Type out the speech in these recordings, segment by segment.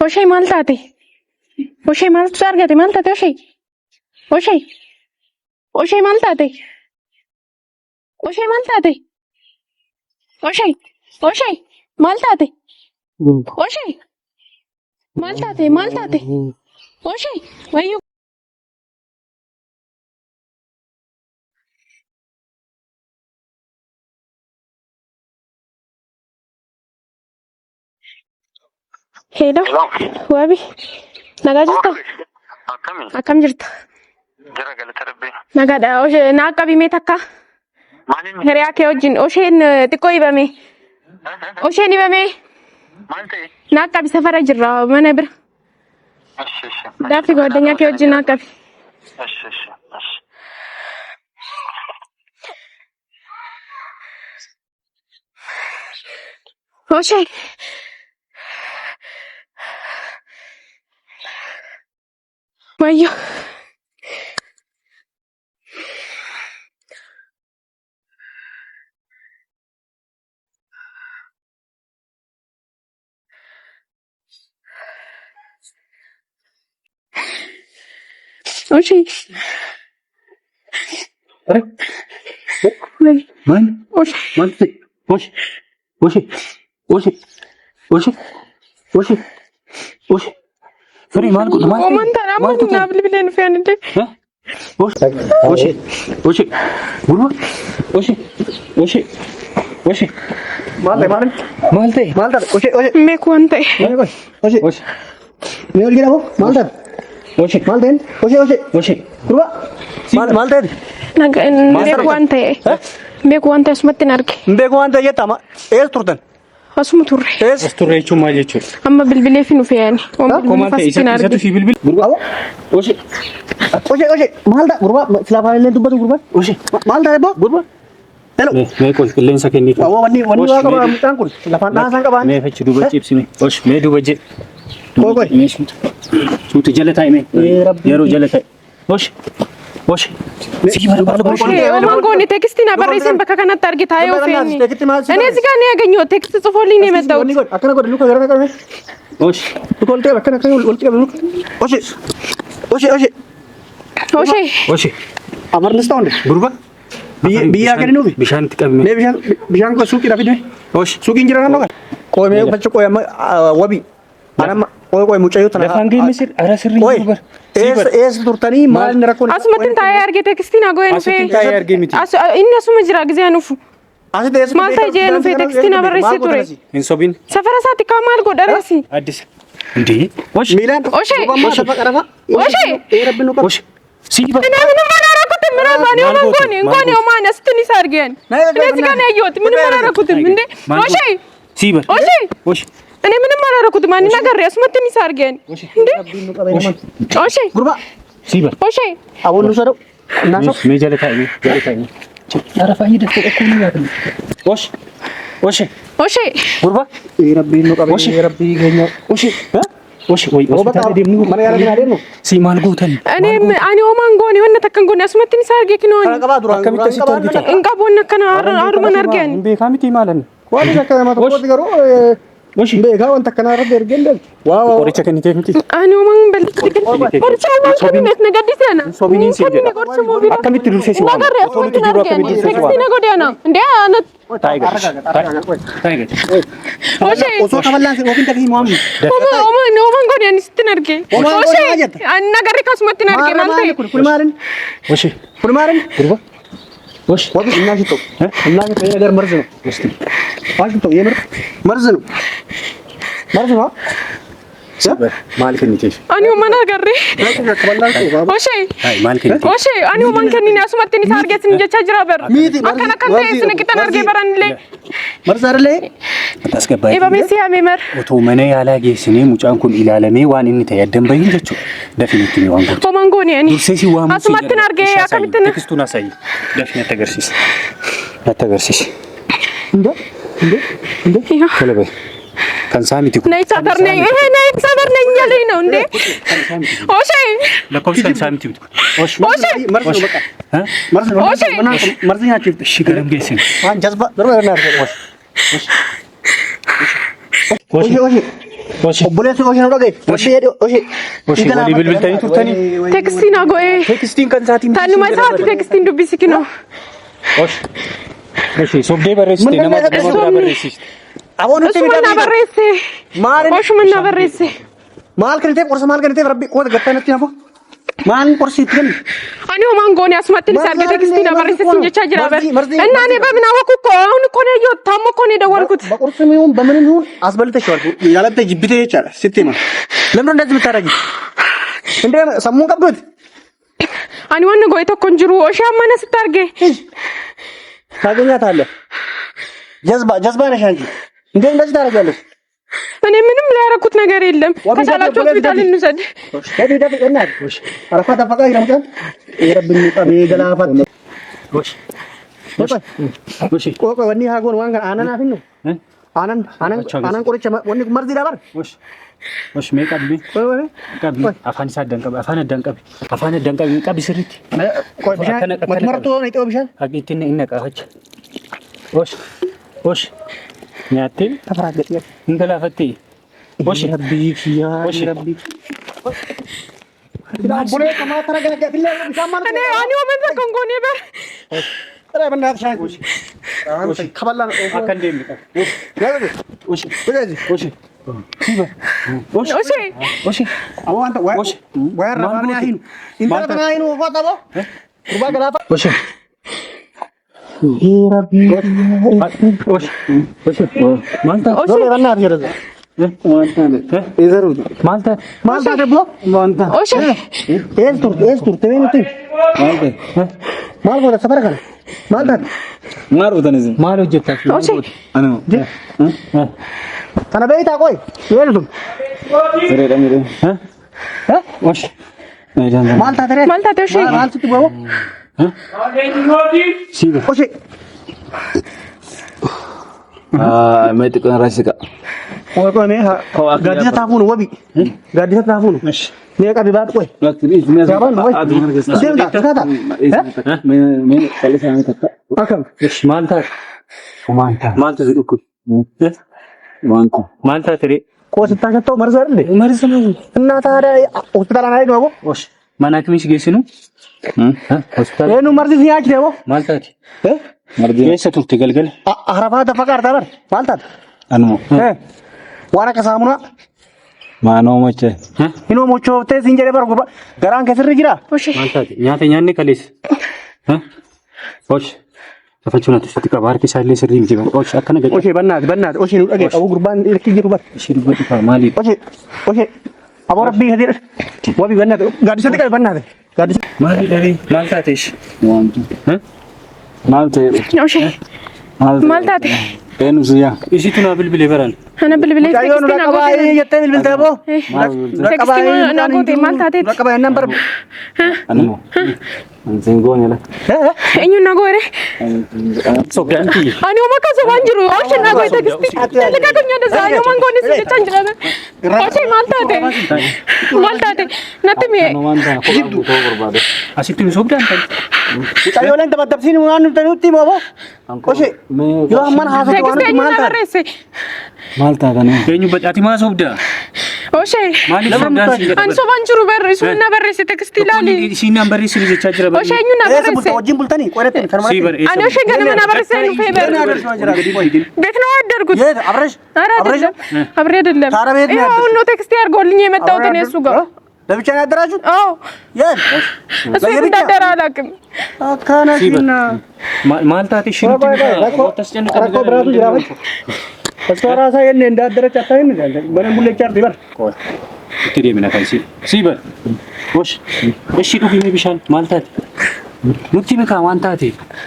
وشي مالتاتي وشي مالت سارقتي مالتاتي وشي مالتاتي وشي مالتاتي مالتاتي وشي ويو هيدا وابي نجاجتا أكمل جرت جرى قال تربي نجاد أوش ناقة بميتكا هرياك يوجين أوشين تكوي بمي أوشين بمي مالتي ناقة بسفر جرا ما نبر دافي قدنيا كيوجين ناقة أوشي ويو وشي من مالتي وش فري مالكو ومن ترى من نابل بلين فين انت ها وش وش مالتي ميكو انت وش ميول كده هو مالتي وش مالتين وش كربا مالتين ميكو انت اسمتي ناركي بيكو أنت يتما إيه تردن اسمه توري استوريتشو ماليتشو اما بالبلي فينو فياني كومانتي إيشاتو في بالبل وش مالتا كربا سلافا اللي تبغى كربا مالتا يبغى كربا hello मैं कुछ लेन सके नहीं वो वन्नी वाला का मुतान कुछ लफान ना संग बान मैं फिर दुबई चिप्स में वश मैं दुबई कोई शूट जले था मैं यारो जले था वश سيجي ومانغوني تكستينا بريسن بكا كانت تارجت هاي وفيني انا زغاني اغنيو تكست صفولي ني متاو اكنا كو لوكا غرنا كان وش تقول تي بكنا كان قلت وش امر نستوند غربا بيا كان نوبي بيشان تكمل ne bishan ko suki rafi ne وش suki jira nan ko me bacci ko wabi ana ko mucayo tana لفانجي مسير اراسري نوبر es turtani mal narakon اسمتين تاير جي تكستينا غوين في تاير جي ميتي اني اسمه جرا غزي انفو asite es مالتا جينو في تكستينا بريسي توري ان صوبين سفر ساتي كمال غو درسي اديس اندي وش milan وش وش سيجي انا من ما راكوت من ماني ومانغوني وماني استني سارجين انا زغاني ايوت من ما راكوت من وشي سيبر وش انا من ما راكوت ماني نغير اسمتني سارجين وشي غربا سيبر وشي awon nusaro naso मैं जले था यार फायदे तो कोनी याद وش وشي غربا rabbi no kabe rabbi genyo وش ها وش وي mana yara gina denu سي مالغوتن انا ومانغوني وانا تكنغوني اسمتني سارجي كنوني kana kaba duran كم تسيتر انقا بونا كان ارما نرجان بيخامتي مالن wali zakka ma to digaro وش be ga wanta kana rabbi ergenden wow وريتك انت فهمتي انا ومان بلت ورچا ما نغدي سنا صوبينين سيجا كم تدرسي سوا نغر اسمتني نرجان تكستينا غوديانا انده انا تايجر وشي oso kaballan se wabin takhi muammi ومانغوني اني ستنرجي وشي انا نغر كاسمتني نرجي مالتي kulmarin وش kulmarin غربا وش wabi innashito innashito ye agar marzno ashito ye marzno مالك النتيجة أنا وما نقري وشي هاي مالك وشي أنا وما كنني أسمتني سارجت نجى شجرة بر أكنا كنت إسنا كتا نرجع بران لي مرزار لي أتاسكبا إبا ميسي أميمر وتومني على جيسني مجانكم إلى عالمي وان إني تيدم بين جتشو دفنتني وانقول ومانغوني يعني درسيسي وامو أسمتني نرجع أكملتنا تكستونا ساي دفنت تغرسيس إنده كلا بي كان سامي تكون نايت صدر ناي نايت صدر ناي يلي نوندي وشي لا كوش كان سامي تكون وش مرزو بقى ها مرزو مرزو يا شيف شكرا جيسين جذبة ضروري نعرف وش Oshi. Obboleessi oshi nu dhagaye. Oshi. Oshi walii bilbiltanii turtanii. Tekstiin hago'ee. Tekstiin kan isaatiin. Taanuma isaatti tekstiin dubbisi kinoo. Oshi. Oshi sobdee barreessite nama biraa barreessiste. Aboon nuti Oshuma na barreesse. Oshuma na barreesse. Maal kan ta'e qorsa maal kan ta'e rabbi qoota gattaa natti nafo. Maal qorsi itti kenni. Ani homaan goone asumatti isa argate tekstiin na barreesse sin jechaa jira bar. Innaan በምን አወኩ አሁን እኮ ነው የወጣው እኮ ነው የደወልኩት። በቁርስም ይሁን በምንም ይሁን አስበልተሽዋል። ያለበተ ጅብቴ ይቻላል ስትይ ለምን እንደዚህ የምታረጊ? እንደ ሰሙን ቀብዶት ani wanni goyte kon jiru oshi amana sitarge ታገኛታለህ። ጀዝባ ነሽ አንቺ። እንዴ እንደዚህ ታረጋለሽ? እኔ ምንም ላያረኩት ነገር የለም። ከቻላችሁ ሆስፒታል እንውሰድ። ሄዲ ደብ እናት ወሽ አረፋ ተፈቃ ይረምጣን ይረብኝ ጠብ ገላፋት ወሽ ወሽ ቆቆ ወኒ ሃጎን ዋንጋ አናና ፊኑ አናን ቆርጬ ወኒ መርዚ ዳበር ወሽ ወሽ ሜቃብ ቢ ቃብ አፋን ሳደንቀብ አፋን ደንቀብ ቃብ ስሪት ቆይ መርቶ ነው ይጠው ቢሻል አቂቲነ ይነቃች ወሽ ወሽ ኛቴ ተፈራገጥ እንገላፈቴ ወሽ ረቢ ያ ረቢ ቦሌ ከማ ተረጋጋ ቢላ ቢሳማን እኔ አኒ ወመን ተኮንጎኔ በር ኧረ በእናትሽ አይቆሽ አንተ ከበላ ነው አከንዴ ምጣ ወሽ ወሽ ወሽ oshi oshi awanta wa rabani ahinu inta tana ahinu fatabo kurba galafa oshi rabbi oshi oshi malta dole banna hirza malta izaru malta debbo malta oshi es tur teveni malta mal boda safar kana malta maru tanizim maru jetta oshi anu tana beita koy yeldum sere damire oshi malta tere malta te oshi malta tu babo siga oshi mai tukun rasika koy me ha gadisa tafunu wabi gadisa tafunu me ka bibat koy lakris me saban koy demda kata me kalisa me takka akam ish malta zidukku malta tere ko sitagatto marza አይደል መርዝ ነው እና ታዲያ ሆስፒታል አናይ ነው osh ማናት ሚሽ ጌስኑ ሆስፒታል የኑ መርዝ ሲያች ነው ማልታት መርዝ ጌሰ ቱርት ገልገል አረፋ ተፈቃር ታበር ማልታት አንሞ ዋና ከሳሙና ማኖ ሞቼ ኢኖ ሞቾ ተስ እንጀራ በር ጉባ ገራን ከስር ጅራ oshi ማልታት ኛተ ኛኔ ከሌስ osh ተፈቹናት ስትቀ ባርክ ሳይሌ ስሪ እንጂ osh አከነ ገ ኦሼ በእናት ኦሼ ነው ደገ አቡ ጉርባን ልክ ይሩባት እሺ ዱበት ማሊ ኦሼ አቡ ረቢ ሄደ ወቢ በእናት ጋዲስ ተቀ በእናት ጋዲስ ማሊ ደሪ ማልታትሽ ዋንቱ ማልቴ oshi malta te ኤኑዚያ እሺቱና ብልብል ይበራል ana bilbile አይዮኑ ረቀባይ የተ bilbil ተቦ tekstiin na gote malta te ረቀባይ ነበር አንሞ አንዘንጎን ያለ enyu na gore ሶጋንቲ ani oma ka so banjiru oshi na gote tekstiin daga kunya da zayo mangone se chanjra oshi malta te natte me ኖማንታ ኮባቡ ተወርባደ አሲቱ ሶግዳን አይዮለን ተበደብሲን ዋኑ ተኑቲ ቦቦ ኦሼ yoman haasa tekstiin na barreesse ማልታ ከነ ገኙ በጫቲ ማሶብዳ oshi ማሊ ሶግዳን ሲገደ ani so banjiru barreessu na barreesse tekstiin laali ሲናም በሪስ ልጅቻ ጅራ በ oshi enyu na ኤስ barreesse ቡልቶ ወጂን ቡልተኒ ቆረጥ ከርማ ሲበር ani oshi ganama na barreesse nu feber ቤት ነው ያደርጉት የት አብረሽ አብረሽ አብሬ አይደለም ታዲያ ቤት ነው ይሄው አሁን ነው ቴክስት ያርጎልኝ የመጣሁት እኔ እሱ ጋር ለብቻ ነው ያደራጁት አዎ የት እሱ እንዳደረ አላውቅም አካናሲና ማልታት ሽሩት ተስጨነቀ ብራቱ ጅራበች ተስራሳ የኔ እንዳደረች አታይም እንዴ በነም ሁሌ ቻርት ይበር ትዴ ምን አካንሲ ሲበር ወሽ እሺ ዱግ ይብሻል ማልታት ኑቲ ምካ ዋንታቴ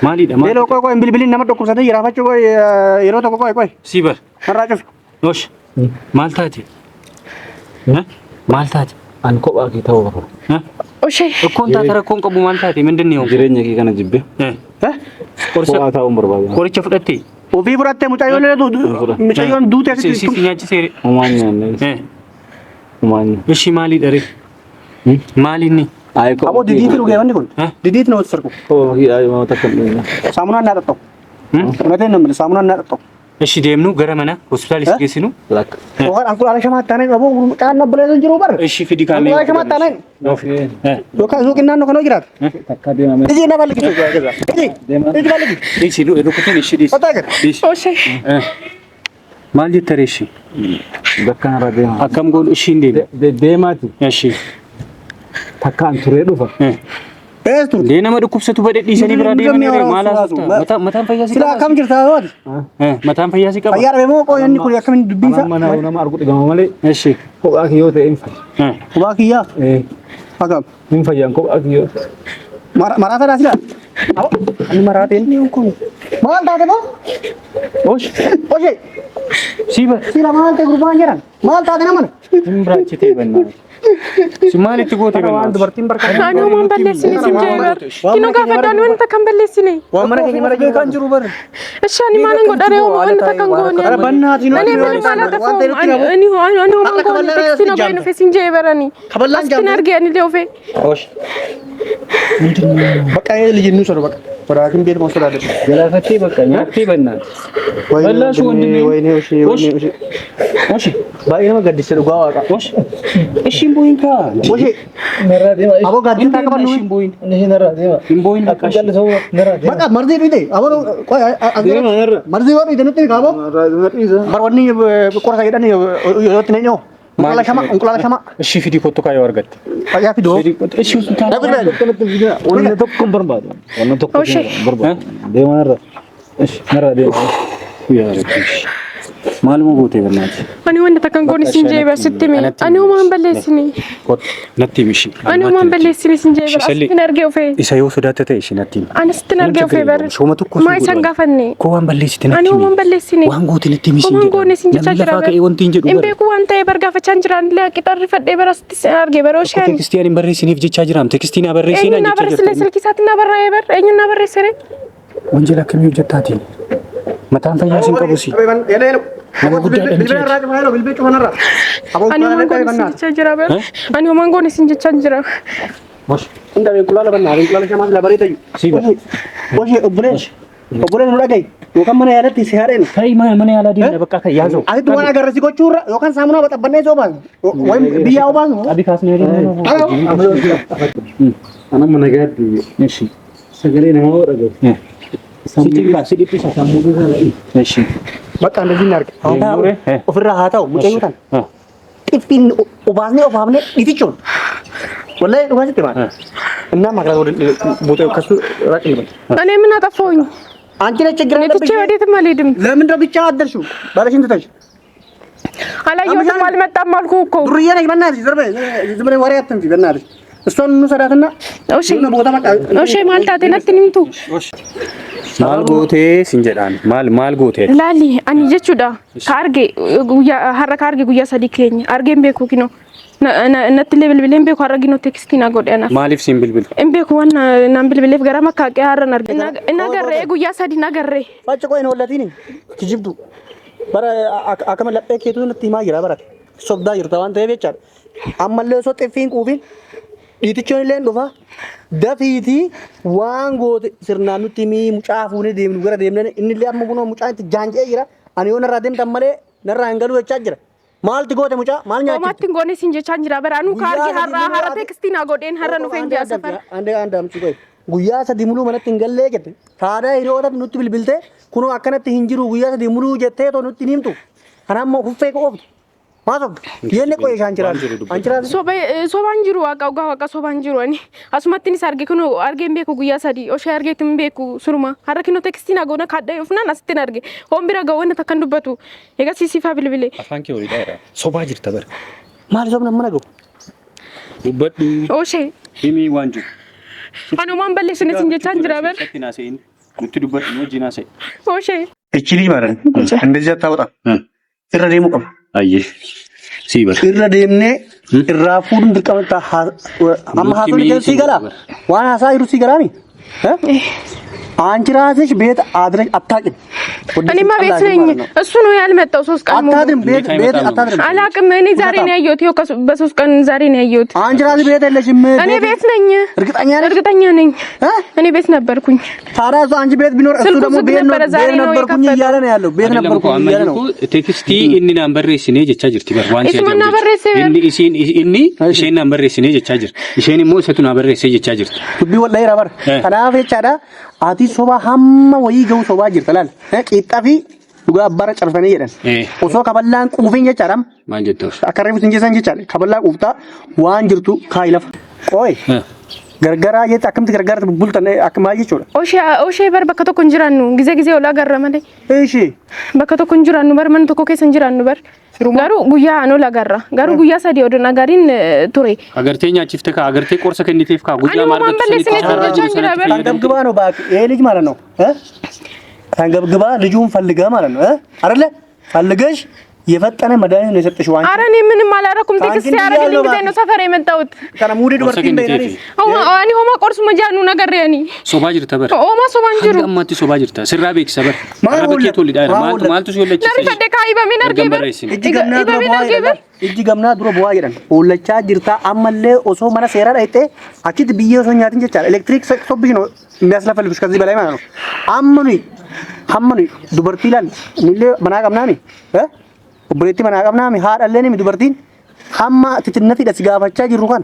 ማሊ ደማ ሌሎ ቆይ ቢልቢል ነመ ዶኩ ሰተ ይራፋቸው ቆይ የሮቶ ቆይ ሲበር መራጭፍ ወሽ ማልታቴ ማልታት አንኮባ ጌታው ኦሺ እኮንታ ተረኮን ቀቡ ማልታቴ ምንድነው ጅሬኛ ከነ ጅቤ ቆርሳ ታው ምርባባ ቆርቸ ፍደቴ ኦቪ ብራቴ ሙጫዮለ ሙጫዮን ዱቴ ሲሲኛች ሴሪ ኦማኛ ኦማኛ እሺ ማሊ ደሬ ማሊኒ አይኮ አቦ ዲዲት ነው ገባን ይሁን ዲዲት ነው ወሰርኩ ኦ አይ ማተከለ ሳሙና እናጠጣው እውነቴን ነው የምልህ ሳሙና እናጠጣው እሺ deemnu gara mana hospitaalis geessinu waan anqulaala shamaattaan qabu mucaan nabbalee jiru bar እሺ fidi kaamee anqulaala shamaattaan yookaan suuqin naannoo kanoo jiraatu takka deemame iji na balgi iji balgi እሺ rukutin እሺ dis Oshee. maal jettare እሺ bakka narra deema akkam goon እሺ deemaati እሺ takka an turee dhufa eestu lee nama dhukkubsatu badhe dhiisanii bira deemanii maala mataan fayyaa si sila akkam jirta waati mataan fayyaa si qaba fayyaa rabee moo qoyanni kun akkamiin dubbiinsa nama argu dhigama malee እሺ kophaa kiyyoo ta'e hin fayya kubaa kiyyaa akkam hin fayyaan kophaa kiyyoo maraata dhaa sila ani maraateen kun maal taate moo oshee siiba sila maal ta'e gurbaan jedhan maal taate namana hin biraachitee bannaa si maalitti goote waan bannaa dubartiin barka Anuu waan balleessine sin jeebar. Kinoo gaafadhaan wanta kan balleessine. waan mana keenya mara kan jiru bar Ishaani maalan godhare wanta kan goone. ara bannaati no Ani mana maala tafu ani waan goone tekstina baynu fe sin jeebarani. kaballaan Astin arge ani leofe. osh bakka ee lijinnu sodo bakka baraakin beet mo sodaade galaafattee bakka nyaattee bannaa Wallahi wandimee. wayne oshee wayne oshi baay'ee nama gaddise dhugaa waaqa oshi ishiin booyin kaa oshee narra deema aboo gaddise taa qabannu ishiin booyin inni narra deema hin booyin akka jalli ta'uu narra deema bakka marzii dhuyte aboo qoy deema narra marzii yoo dhuyte nutti kaaboo narra dhiisa bar wanni qorsa jedhani yootti ne nyoo onqulaala shama ishii fidii kottu kaayoo argatte fayyaa fidoo ishii hospitaala wanna tokko hin barbaadu wanna tokko Oshee. barbaadu deema narra narra deema yaa rabbi maaluma gootee bannaati Ani wanta kan goone sin jeebar sitti me. Ani waan balleessine. natti himi Ani waan balleessine sin jeebar. Shalli. Astin arge ofe. isa yoo sodaate ta'e ishii natti himi Ani sittin arge ofe bar. shooma tokko Maa isan gaafanne. koo waan balleessite Ani natti himi waan balleessine. waan goote natti himi Waan goone sin jechaa jira. lafaa ka'ee wanti hin jedhu Hin beeku waan ta'e bar gaafachaan jiraan illee qixarri fadhee bara sitti arge bara osheen. tekstiin hin barreessiniif jechaa jiraam tekstiin haa barreessinaa Eenyu naa barreessile silkii isaatiin naa barreessee bar. Eenyu naa barreessire. wanjala akkamii hojjettaatiin mataan fayyaa sin qabusi nama guddaadha miti Ani waan goone sin jechaa jira bar. Ani waan goone sin jechaa jira. Hunda beekulaala bannaa beekulaala shamaas labaree tayyu siiba oshee obboleen nu dhagaye yookaan mana yaadatti si haadheen ta'i mana yaalaa deemna bakka kan yaazoo asitti waan agarsiisi gochuurra yookaan saamunaa baxabbannee soo baasu wayim biyyaa obaasu abi kaasnee ana mana gaaddi እሺ sagalee namaa dhagahu ሲጭንቃ ሲዲፒሳ ሳሙዱ እሺ bakka እንደዚህ እናድርግ አሁን ofirraa haa ta'u mucayyoo tan xiffiin obaasnee obaafnee dhitichuun wallahi dhugaa sitti maal እና ማግራት ወደ ቦታው ከሱ ራቅ ይበል እኔ ምን አጠፋሁኝ? አንቺ ነች ችግር እኔ ትቼ ወዴትም አልሄድም። ለምን ነው ብቻ አደርሽው ባለሽን ትተሽ አላየሁትም አልመጣም አልኩህ እኮ። ዱርዬ ነሽ በእናትሽ ዝም ብለሽ ወሬ አትንፊ በእናትሽ እሷን እንውሰዳትና እሺ የሆነ ቦታ በቃ እሺ ማልታቴ ነትኒምቱ ማል ጎቴ ሲንጀዳን ማል ጎቴ ላሊ አኒ ጀቹዳ ካርጌ ጉያ ሀረ ካርጌ ጉያ ሰዲ ኬኝ አርጌን ቤኩ ኪኖ ነት ሌብል ብሌን ቤኩ አረጊኖ ቴክስቲና ጎደና ማሊፍ ሲምብልብል እምቤኩ ዋና ናምብልብሌፍ ገራ መካቄ ሀረን አርጌ እናገሬ ጉያ ሰዲ ናገሬ ባጭ ቆይ ነው ለቲኒ ትጅብዱ bara akama laphee keetu nutti himaa jira bara sobdaa jirta waan ta'eef jechaadha ammallee osoo xiffiin quufiin dhiitichoon illee dhufa dafiitii waan goote sirnaan nutti himii mucaa fuunee deemnu gara deemnee inni illee amma kunoo mucaan itti jaanjee jira ani yoo narraa deemtan malee narraa hin galuu jechaa jira maalti goote mucaa maal nyaachifte Omaatti ngoone sin jechaan jira bara anu kaarge harra tekstiin agodeen harra nu fen jaa safar ande amsi koy guyyaa sadii muluu manatti hin gallee jette taadhaa hiriyoota nutti bilbilte kunoo akkanatti hin jiru guyyaa sadii muluu jettee too nutti himtu kanammoo huffee qooftu maa sobdu yenne qoye shaanchiraati sobaan jiru waaqa sobaan jiru ani asumattinis arge kunu argeen beeku guyyaa sadii oshee argeetin beeku suruma har'a kino tekstiin agoona kaadhee ufnaan asittin arge hoon bira gawwanna takkan dubbatu egaa siisifaa bilbilee afaan kee olii dheeraa sobaa jirta bara maali sobna mana gahu dubbadhu oshee himii waan jiru anumaan balleessine sin jechaan jira bar nutti dubbadhu nu wajjin haasa'e oshee እቺ ማለት እንደዚህ አታወጣም irra deemu qaba ayyee siibar irra deemnee irraa fuudhuun dirqama amma haasofni keessa sii galaa waan haasaa jiru sii galaami አንቺ ራስሽ ቤት አድረሽ አታውቂም። እኔማ ቤት ነኝ። እሱ ነው ያልመጣው 3 ቀን ሙሉ አታድርም። ቤት አታድርም። አላውቅም። እኔ ዛሬ ነው ያየሁት። ይኸው በ3 ቀን ዛሬ ነው ያየሁት። አንቺ ራስሽ ቤት የለሽም። እኔ ቤት ነኝ። እርግጠኛ ነኝ? እርግጠኛ ነኝ። እኔ ቤት ነበርኩኝ። ታዲያ እሱ አንቺ ቤት ቢኖር እሱ ደግሞ ቤት ነበርኩኝ እያለ ነው ያለው። ቤት ነበርኩኝ እያለ ነው። ቴክስቲ ኢኒ ናምበር ሬሲኔ ጀቻ ጅርቲ በር ዋን ኢስማ ናምበር ሬሲ ኢኒ ኢሼን ናምበር ሬሲኔ ጀቻ ጅር ኢሼን ሞ ሰቱ ናምበር ሬሲ ጀቻ ጅርቲ ዱቢ ወላሂ ረበር ከናፍ ቻዳ አቲ ሶባ ሀማ ወይ ገው ሶባ ጅርተላል ቂጣፊ ዱጋ አባራ ጨርፈኔ ይደን ኦሶ ከበላን ቁፊን ጀቻራም ማን ጀተውስ አከረቡት እንጀሳን ጀቻለ ከበላ ቁፍታ ዋን ጅርቱ ካይለፍ ቆይ ገርገራ የታከምት ገርገራ ቡልተነ አከማይ ይቾላ ኦሼ በር በከቶ ኩንጅራኑ ጊዜ ወላ ገረመለ እሺ በከቶ ኩንጅራኑ በር ምን ተኮ ከሰንጅራኑ በር ጋሩ ጉያ ነው ላጋራ ጋሩ ጉያ ሰዲ ወደና ጋሪን ቱሬ አገርቴኛ ቺፍተካ አገርቴ ቆርሰ ከኒቴፍ ካ ጉያ ማርገት ታንገብግባ ነው ባክ ይሄ ልጅ ማለት ነው ታንገብግባ ልጁን ፈልገ ማለት ነው አይደለ ፈልገሽ የፈጠነ መድኃኒት ነው የሰጠሽው አንቺ። ኧረ እኔ ምንም አላረኩም። ቴክስት ያረጋልኝ ጊዜ ነው ሰፈር የመጣሁት። ታና ሙዲ ዱበርቲ በይናኒ አኒ ሆማ ቆርሱ መጃኑ ነገር ያኒ ሶባጅር ተበር ኦማ ሶባንጅሩ አማቲ ሶባጅር ታ ስራቤክ ሰበር አረበኬ ቶሊ ዳይራ ማልቱ ሲወለች ነሪ ፈደካይ በሚነርጌ በር እጅ ገምና ድሮ በዋ ይደን ኦለቻ ጅርታ አመለ ኦሶ ማና ሴራ ዳይቴ አቺት ቢየ ሶኛትን ጀቻል ኤሌክትሪክ ሰክቶብሽ ነው የሚያስለፈልብሽ ከዚህ በላይ ማለት ነው። አመኑ ዱበርቲ ይላል ሚለ መናቀምናኒ obboleetti manaa qabnaa mi haadhalleen mi dubartiin hamma titinnati dhas gaafachaa jirru kan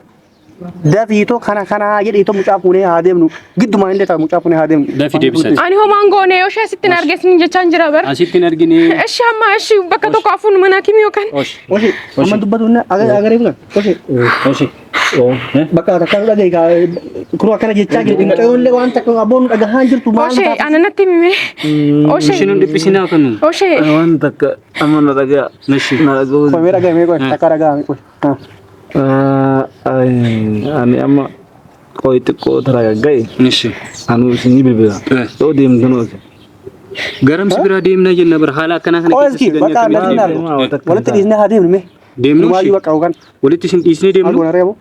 dafiito kana jedhiito mucaa fuunee haa deemnu gidduma illee taa mucaa fuunee haa deemnu dafi deebisati ani homaan goone oshee sittin argeessin jechaan jira bar asittin argine eshi hamma eshi bakka tokko afuun mana kimi yookaan oshi amma dubbatuun agaree bulan oshi bakka takka dhagee ka kuru akkana jechaa jiru dinqayoollee waan takka aboon dhagahaan jirtu maal oshee ananatti mime oshee shinun dhiphisinaa kanu oshee waan takka amma na dhagaa nashi na dhagoo koy mee dhagaa mee koy takka dhagaa mee koy ani amma koy xiqqoo taragagga'e nishi anu isinii bilbila yoo deemtanooti garam sibira deemna jenna bar haala akkana kana keessatti bakka dhagaa walitti dhiisnee haa deemnu mee deemnu maayu bakka ugan walitti sin dhiisnee deemnu goona reebo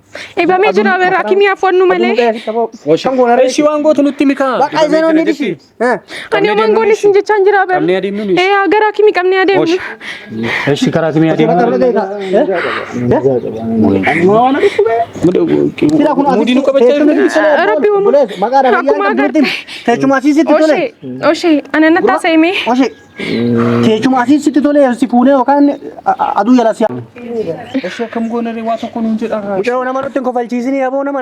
ibame jira ber hakimi afonnu male shan goona reebo eshi waan gootu nutti mika bakka iseno ni dishi ani homaan goone sin jechaan jira ber qabne adeemnu agar hakimi qabne adeemnu eshi karaa kimi mudiinu qabachaa rabbi wamu maqaadha teechuma asiisitti tole oshee ananatti haasa'ime teechuma asiisitti tole si fuunee yookaan aduu jala si'a eshi akkam goona waa tokko nuun jedha mucaa nama nutti hin kofalchiisini aboo nama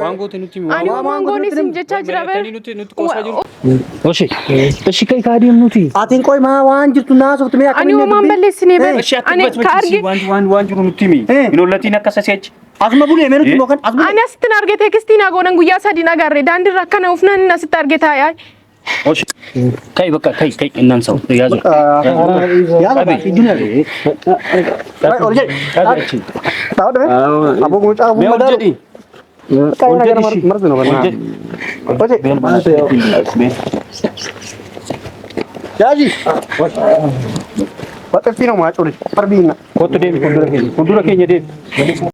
waan gootu nutti ani homaan goone sin jechaa jira ber nutti qoosaa jiru oshi eshi kai kaa deemnuti atiin qoy maa waan jirtu naasoftu mee ani homaan balleessine ber ani ka arge waan jiru nutti mi inollatiin akkasa seech asuma bulee mee nutti bokan asuma ani asittin arge tekstiin agoonan guyyaa sadii nagarre daandirra akkana ufnan asitti arge taa'aa oshi kai bakka kai innan sau yazo yazo idunya olje tahu deh abu mucaa abu madar kai nagar marzu no bana olje yaji Wat fino macho ni parbina kotu dem kudura kenya dem